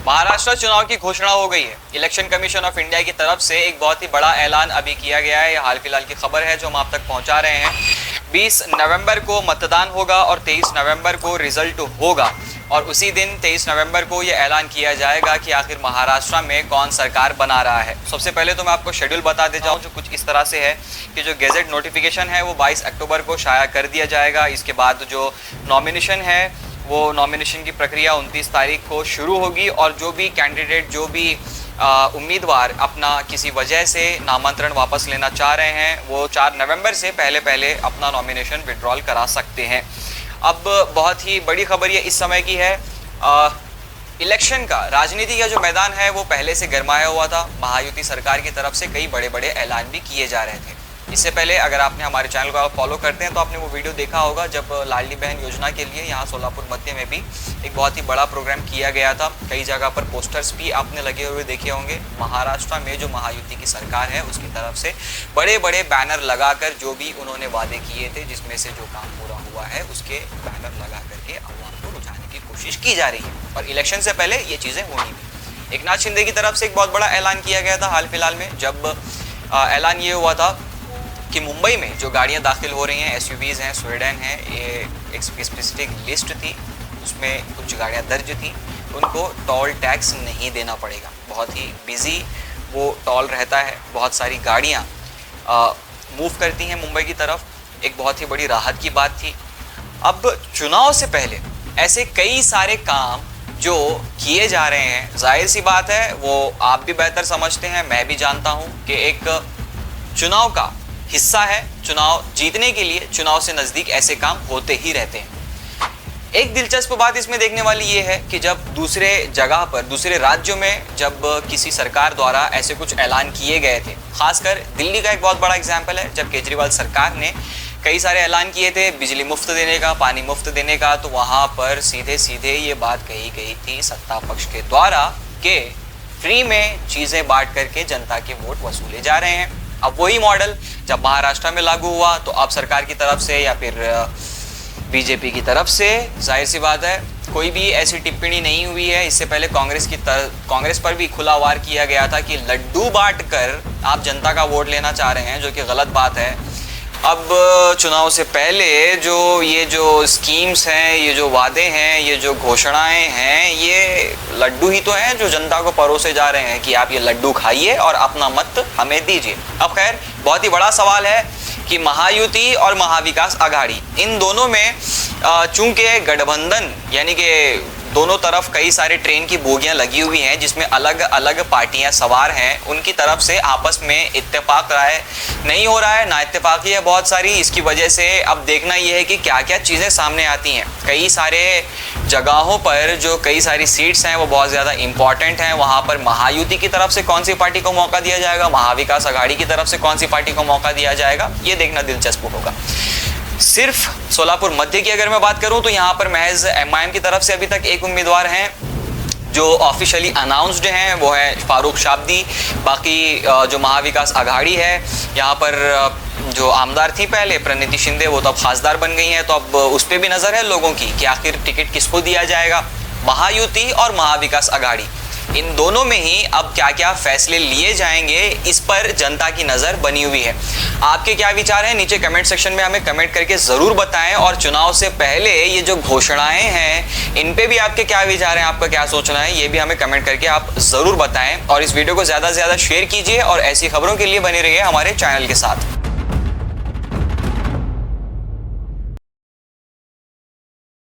महाराष्ट्र चुनाव की घोषणा हो गई है। इलेक्शन कमीशन ऑफ इंडिया की तरफ से एक बहुत ही बड़ा ऐलान अभी किया गया है। ये हाल फिलहाल की खबर है जो हम आप तक पहुंचा रहे हैं। 20 नवंबर को मतदान होगा और 23 नवंबर को रिजल्ट होगा और उसी दिन 23 नवंबर को ये ऐलान किया जाएगा कि आखिर महाराष्ट्र में कौन सरकार बना रहा है। सबसे पहले तो मैं आपको शेड्यूल बता दे जाऊँ जो कुछ इस तरह से है कि जो गेजेट नोटिफिकेशन है वो 22 अक्टूबर को शाया कर दिया जाएगा। इसके बाद जो नॉमिनेशन है वो नॉमिनेशन की प्रक्रिया 29 तारीख को शुरू होगी और जो भी कैंडिडेट जो भी उम्मीदवार अपना किसी वजह से नामांतरण वापस लेना चाह रहे हैं वो 4 नवंबर से पहले अपना नॉमिनेशन विड्रॉल करा सकते हैं। अब बहुत ही बड़ी खबर ये इस समय की है, इलेक्शन का राजनीति का जो मैदान है वो पहले से गरमाया हुआ था। महायुति सरकार की तरफ से कई बड़े बड़े ऐलान भी किए जा रहे थे। इससे पहले अगर आपने हमारे चैनल को फॉलो करते हैं तो आपने वो वीडियो देखा होगा जब लाडली बहन योजना के लिए यहाँ सोलापुर मध्य में भी एक बहुत ही बड़ा प्रोग्राम किया गया था। कई जगह पर पोस्टर्स भी आपने लगे हुए देखे होंगे। महाराष्ट्र में जो महायुति की सरकार है उसकी तरफ से बड़े बड़े बैनर लगाकर जो भी उन्होंने वादे किए थे जिसमें से जो काम पूरा हुआ है उसके बैनर लगा करके आवाम को रुझाने की कोशिश की जा रही है और इलेक्शन से पहले ये चीज़ें होनी भी। एकनाथ शिंदे की तरफ से एक बहुत बड़ा ऐलान किया गया था हाल फिलहाल में, जब ऐलान ये हुआ था कि मुंबई में जो गाड़ियां दाखिल हो रही हैं, एसयूवीज़ हैं, स्वीडन है, ये एक स्पेसिफिक लिस्ट थी, उसमें कुछ गाड़ियां दर्ज थी, उनको टोल टैक्स नहीं देना पड़ेगा। बहुत ही बिजी वो टोल रहता है, बहुत सारी गाड़ियां मूव करती हैं मुंबई की तरफ, एक बहुत ही बड़ी राहत की बात थी। अब चुनाव से पहले ऐसे कई सारे काम जो किए जा रहे हैं, जाहिर सी बात है वो आप भी बेहतर समझते हैं, मैं भी जानता हूँ कि एक चुनाव का हिस्सा है। चुनाव जीतने के लिए चुनाव से नज़दीक ऐसे काम होते ही रहते हैं। एक दिलचस्प बात इसमें देखने वाली ये है कि जब दूसरे जगह पर दूसरे राज्यों में जब किसी सरकार द्वारा ऐसे कुछ ऐलान किए गए थे, खासकर दिल्ली का एक बहुत बड़ा एग्जाम्पल है, जब केजरीवाल सरकार ने कई सारे ऐलान किए थे बिजली मुफ्त देने का, पानी मुफ्त देने का, तो वहाँ पर सीधे सीधे ये बात कही गई थी सत्ता पक्ष के द्वारा कि फ्री में चीज़ें बांट करके जनता के वोट वसूले जा रहे हैं। अब वही मॉडल जब महाराष्ट्र में लागू हुआ तो अब सरकार की तरफ से या फिर बीजेपी की तरफ से जाहिर सी बात है कोई भी ऐसी टिप्पणी नहीं हुई है। इससे पहले कांग्रेस पर भी खुला वार किया गया था कि लड्डू बांट कर आप जनता का वोट लेना चाह रहे हैं, जो कि गलत बात है। अब चुनाव से पहले ये जो स्कीम्स हैं, ये जो वादे हैं, ये जो घोषणाएं हैं, ये लड्डू ही तो हैं जो जनता को परोसे जा रहे हैं कि आप ये लड्डू खाइए और अपना मत हमें दीजिए। अब खैर बहुत ही बड़ा सवाल है कि महायुति और महाविकास आघाड़ी इन दोनों में चूंकि गठबंधन यानी कि दोनों तरफ कई सारे ट्रेन की बोगियां लगी हुई हैं जिसमें अलग अलग पार्टियां सवार हैं, उनकी तरफ से आपस में इत्तेफाक राय नहीं हो रहा है, ना इत्तेफाकी है बहुत सारी। इसकी वजह से अब देखना यह है कि क्या क्या चीज़ें सामने आती हैं। कई सारे जगहों पर जो कई सारी सीट्स हैं वो बहुत ज़्यादा इंपॉर्टेंट हैं, वहाँ पर महायुति की तरफ से कौन सी पार्टी को मौका दिया जाएगा, महाविकास आघाड़ी की तरफ से कौन सी पार्टी को मौका दिया जाएगा, ये देखना दिलचस्प होगा। सिर्फ सोलापुर मध्य की अगर मैं बात करूं तो यहाँ पर महज एमआईएम की तरफ से अभी तक एक उम्मीदवार हैं जो ऑफिशियली अनाउंस्ड हैं, वो है फारूक शाब्दी। बाकी जो महाविकास आघाड़ी है यहाँ पर जो आमदार थी पहले प्रणीति शिंदे, वो तो अब खासदार बन गई हैं, तो अब उस पर भी नज़र है लोगों की कि आखिर टिकट किसको दिया जाएगा। महायुति और महाविकास आघाड़ी इन दोनों में ही अब क्या क्या फैसले लिए जाएंगे इस पर जनता की नज़र बनी हुई है। आपके क्या विचार हैं नीचे कमेंट सेक्शन में हमें कमेंट करके ज़रूर बताएं और चुनाव से पहले ये जो घोषणाएं हैं इन पे भी आपके क्या विचार हैं, आपका क्या सोचना है, ये भी हमें कमेंट करके आप ज़रूर बताएं और इस वीडियो को ज़्यादा से ज़्यादा शेयर कीजिए और ऐसी खबरों के लिए बने रहिए हमारे चैनल के साथ।